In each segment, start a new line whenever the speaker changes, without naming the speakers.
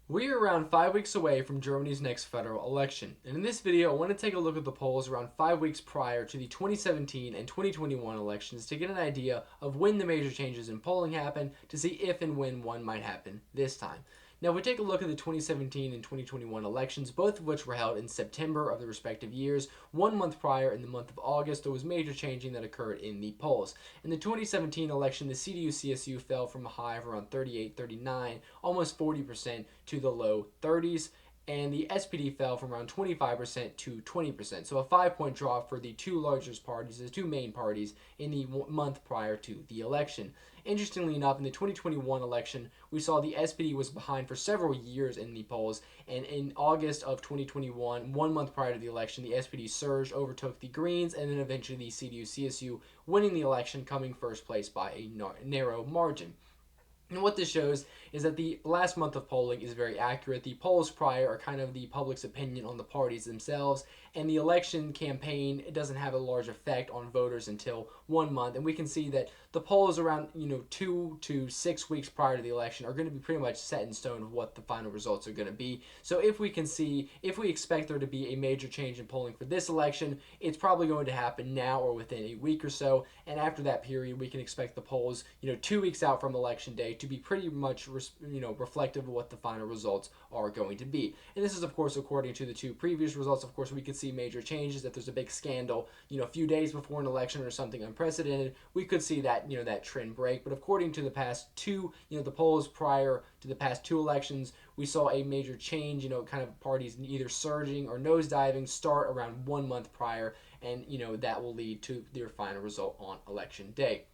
We are around 5 weeks away from Germany's next federal election, and in this video I want to take a look at the polls around 5 weeks prior to the 2017 and 2021 elections to get an idea of when the major changes in polling happen to see if and when one might happen this time. Now, if we take a look at the 2017 and 2021 elections, both of which were held in September of the respective years, 1 month prior in the month of August, there was major changing that occurred in the polls. In the 2017 election, the CDU-CSU fell from a high of around 38, 39, almost 40% to the low 30s, and the SPD fell from around 25% to 20%. So a 5 point drop for the two largest parties, the two main parties, in the month prior to the election. Interestingly enough, in the 2021 election, we saw the SPD was behind for several years in the polls, and in August of 2021, 1 month prior to the election, the SPD surged, overtook the Greens, and then eventually the CDU-CSU winning the election, coming first place by a narrow margin. And what this shows is that the last month of polling is very accurate. The polls prior are kind of the public's opinion on the parties themselves, and the election campaign, it doesn't have a large effect on voters until 1 month. And we can see that the polls around 2 to 6 weeks prior to the election are going to be pretty much set in stone of what the final results are going to be. So if we expect there to be a major change in polling for this election, it's probably going to happen now or within a week or so. And after that period, we can expect the polls 2 weeks out from election day to be pretty much reflective of what the final results are going to be. And this is, of course, according to the two previous results. Of course, we could see major changes. If there's a big scandal a few days before an election or something unprecedented, we could see that that trend break. But according to the past two, the polls prior to the past two elections, we saw a major change, kind of parties either surging or nosediving start around 1 month prior, and that will lead to their final result on election day.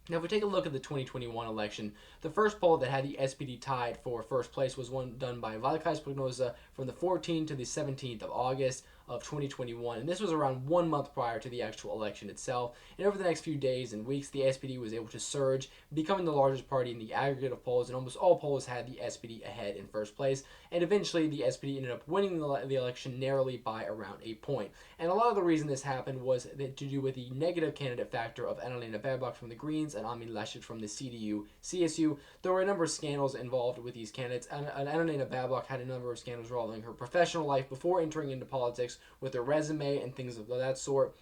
Now, if we take a look at the 2021 election, the first poll that had the SPD tied for first place was one done by Wahlkreisprognose from the 14th to the 17th of August of 2021, and this was around 1 month prior to the actual election itself. And over the next few days and weeks, the SPD was able to surge, becoming the largest party in the aggregate of polls, and almost all polls had the SPD ahead in first place. And eventually, the SPD ended up winning the election narrowly by around a point. And a lot of the reason this happened was to do with the negative candidate factor of Annalena Baerbock from the Greens and Armin Laschet from the CDU-CSU. There were a number of scandals involved with these candidates, and Annalena Baerbock had a number of scandals involving her professional life before entering into politics, with her resume and things of that sort.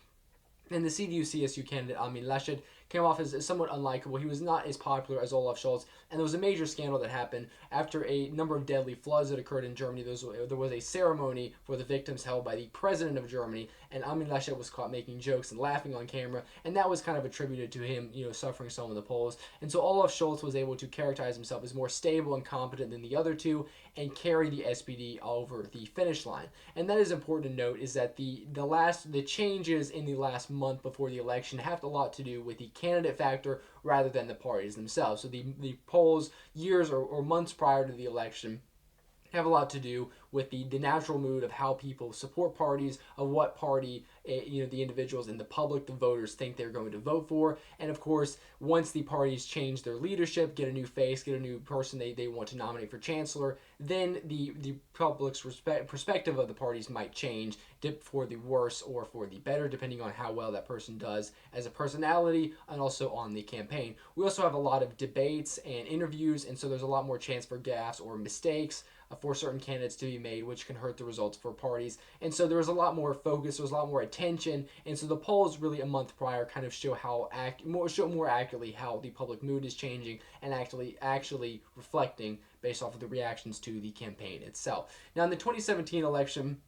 And the CDU-CSU candidate, Armin Laschet, came off as somewhat unlikable. He was not as popular as Olaf Scholz, and there was a major scandal that happened after a number of deadly floods that occurred in Germany. There was a ceremony for the victims held by the president of Germany, and Armin Laschet was caught making jokes and laughing on camera, and that was kind of attributed to him, suffering some of the polls. And so Olaf Scholz was able to characterize himself as more stable and competent than the other two, and carry the SPD over the finish line. And that is important to note, is that the changes in the last month before the election have a lot to do with the candidate factor rather than the parties themselves. So the polls years or months prior to the election have a lot to do with the natural mood of how people support parties, of what party the individuals in the public, the voters, think they're going to vote for. And of course, once the parties change their leadership, get a new face, get a new person they want to nominate for chancellor, then the public's perspective of the parties might change, dip for the worse or for the better, depending on how well that person does as a personality and also on the campaign. We also have a lot of debates and interviews, and so there's a lot more chance for gaffes or mistakes for certain candidates to be made, which can hurt the results for parties. And so there was a lot more focus, there was a lot more attention, and so the polls really a month prior kind of show more accurately how the public mood is changing and actually reflecting based off of the reactions to the campaign itself. Now, in the 2017 election,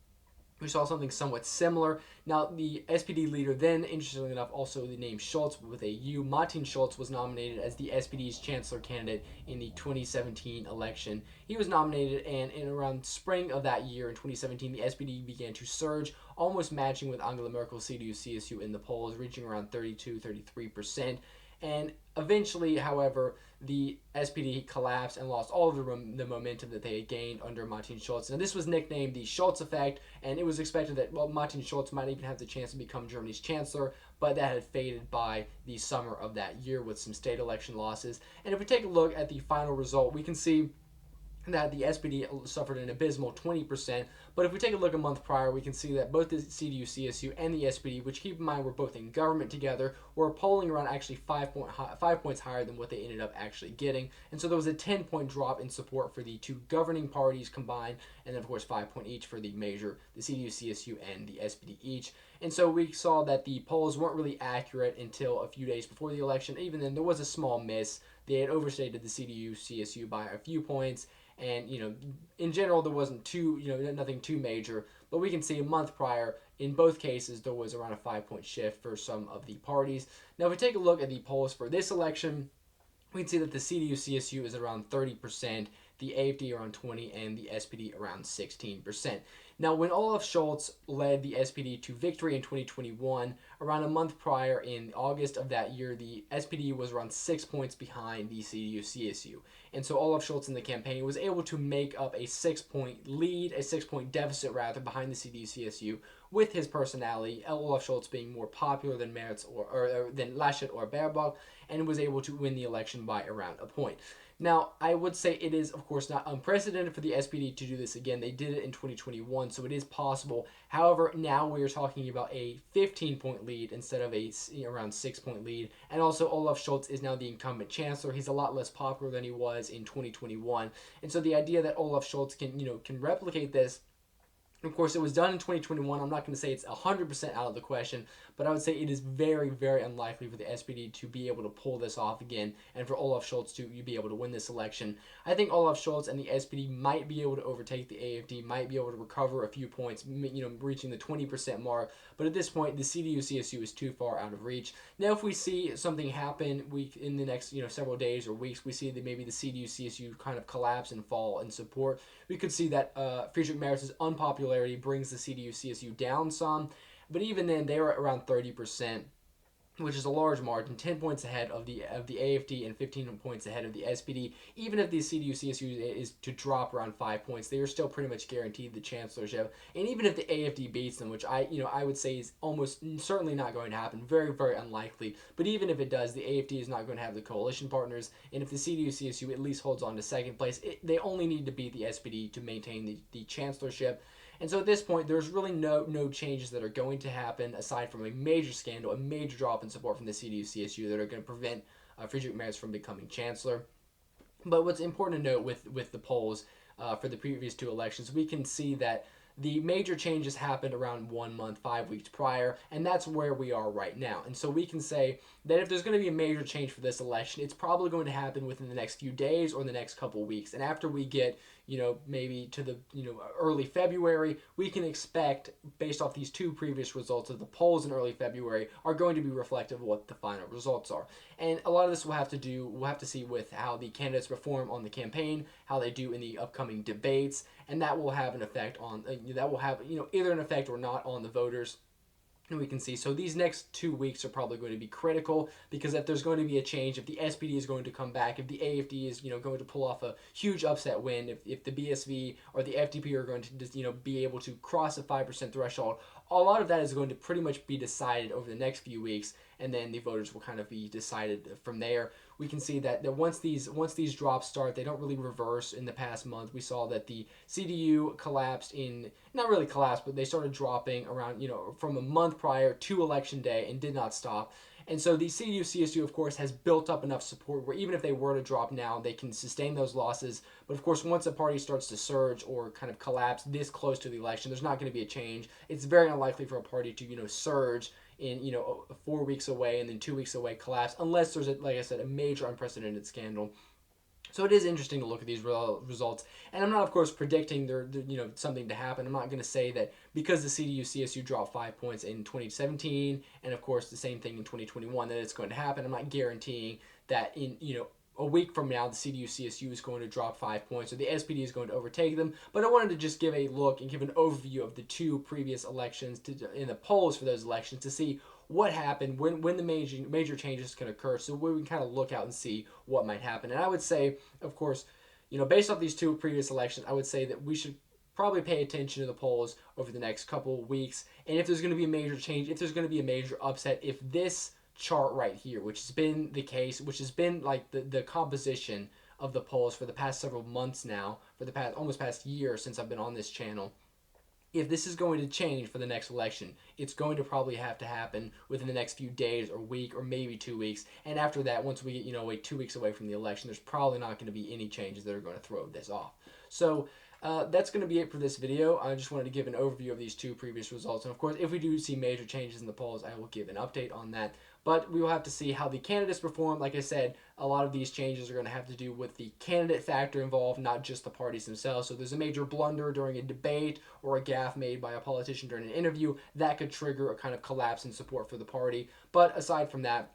we saw something somewhat similar. Now, the SPD leader then, interestingly enough, also the name Scholz with a U, Martin Schulz, was nominated as the SPD's chancellor candidate in the 2017 election. He was nominated, and in around spring of that year, in 2017, the SPD began to surge, almost matching with Angela Merkel's CDU-CSU in the polls, reaching around 32-33%. And eventually, however, the SPD collapsed and lost all of the momentum that they had gained under Martin Schulz. And this was nicknamed the Schulz effect, and it was expected that, Martin Schulz might even have the chance to become Germany's chancellor, but that had faded by the summer of that year with some state election losses. And if we take a look at the final result, we can see that the SPD suffered an abysmal 20%. But if we take a look a month prior, we can see that both the CDU, CSU, and the SPD, which keep in mind were both in government together, were polling around actually 5 points higher than what they ended up actually getting. And so there was a 10-point drop in support for the two governing parties combined, and then of course 5 point each for the CDU, CSU, and the SPD each. And so we saw that the polls weren't really accurate until a few days before the election. Even then, there was a small miss. They had overstated the CDU, CSU by a few points, and in general there wasn't nothing too major, but we can see a month prior in both cases there was around a 5 point shift for some of the parties. Now if we take a look at the polls for this election, we can see that the CDU CSU is around 30%, the AFD around 20%, and the SPD around 16%. Now, when Olaf Scholz led the SPD to victory in 2021, around a month prior in August of that year, the SPD was around 6 points behind the CDU CSU. And so Olaf Scholz in the campaign was able to make up a 6 point lead, a 6 point deficit rather, behind the CDU CSU with his personality, Olaf Scholz being more popular than Merz or than Laschet or Baerbock, and was able to win the election by around a point. Now, I would say it is, of course, not unprecedented for the SPD to do this again. They did it in 2021, so it is possible. However, now we are talking about a 15-point lead instead of a around 6 point lead. And also, Olaf Scholz is now the incumbent chancellor. He's a lot less popular than he was in 2021. And so the idea that Olaf Scholz can replicate this. Of course, it was done in 2021. I'm not going to say it's 100% out of the question, but I would say it is very, very unlikely for the SPD to be able to pull this off again and for Olaf Scholz to be able to win this election. I think Olaf Scholz and the SPD might be able to overtake the AFD, might be able to recover a few points, reaching the 20% mark, but at this point, the CDU-CSU is too far out of reach. Now, if we see something happen in the next several days or weeks, we see that maybe the CDU-CSU kind of collapse and fall in support. We could see that Friedrich Merz's unpopularity brings the CDU-CSU down some, but even then they were at around 30%, which is a large margin, 10 points ahead of the AFD and 15 points ahead of the SPD. Even if the CDU-CSU is to drop around 5 points, they are still pretty much guaranteed the chancellorship. And even if the AFD beats them, which I would say is almost certainly not going to happen, very, very unlikely. But even if it does, the AFD is not going to have the coalition partners. And if the CDU-CSU at least holds on to second place, they only need to beat the SPD to maintain the chancellorship. And so at this point, there's really no changes that are going to happen aside from a major scandal, a major drop in support from the CDU-CSU that are going to prevent Friedrich Merz from becoming chancellor. But what's important to note with the polls for the previous two elections, we can see that the major changes happened around 1 month, 5 weeks prior, and that's where we are right now. And so we can say that if there's going to be a major change for this election, it's probably going to happen within the next few days or the next couple weeks. And after we get, maybe to the, early February, we can expect, based off these two previous results of the polls in early February, are going to be reflective of what the final results are. And a lot of this we'll have to see with how the candidates perform on the campaign, how they do in the upcoming debates, and that will have an effect on, either an effect or not on the voters. And we can see, so these next 2 weeks are probably going to be critical, because if there's going to be a change, if the SPD is going to come back, if the AFD is going to pull off a huge upset win, if the BSV or the FDP are going to just be able to cross a 5% threshold, a lot of that is going to pretty much be decided over the next few weeks, and then the voters will kind of be decided from there. We can see that once these drops start, they don't really reverse. In the past month, we saw that the CDU collapsed not really collapsed, but they started dropping around, from a month prior to election day and did not stop. And so the CDU-CSU, of course, has built up enough support where even if they were to drop now, they can sustain those losses. But of course, once a party starts to surge or kind of collapse this close to the election, there's not going to be a change. It's very unlikely for a party to, surge in 4 weeks away and then 2 weeks away collapse, unless there's, like I said, a major unprecedented scandal. So it is interesting to look at these results, and I'm not, of course, predicting something to happen. I'm not going to say that because the CDU-CSU dropped 5 points in 2017, and of course the same thing in 2021, that it's going to happen. I'm not guaranteeing that in a week from now the CDU-CSU is going to drop 5 points or the SPD is going to overtake them. But I wanted to just give a look and give an overview of the two previous elections in the polls for those elections to see what happened, when the major changes can occur, so we can kind of look out and see what might happen. And I would say, of course, based off these two previous elections, I would say that we should probably pay attention to the polls over the next couple of weeks. And if there's going to be a major change, if there's going to be a major upset, if this chart right here, which has been the case, which has been like the composition of the polls for the past several months now, for the past year since I've been on this channel. If this is going to change for the next election, it's going to probably have to happen within the next few days or week or maybe 2 weeks. And after that, once we get, wait 2 weeks away from the election, there's probably not going to be any changes that are going to throw this off. So that's going to be it for this video. I just wanted to give an overview of these two previous results. And of course, if we do see major changes in the polls, I will give an update on that. But we will have to see how the candidates perform. Like I said, a lot of these changes are going to have to do with the candidate factor involved, not just the parties themselves. So there's a major blunder during a debate or a gaffe made by a politician during an interview that could trigger a kind of collapse in support for the party. But aside from that,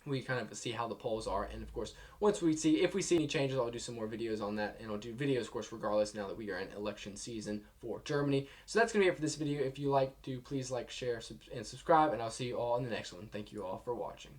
we kind of see how the polls are, and of course, if we see any changes, I'll do some more videos on that, and I'll do videos, of course, regardless, now that we are in election season for Germany. So that's going to be it for this video. If you like, please like, share, and subscribe, and I'll see you all in the next one. Thank you all for watching.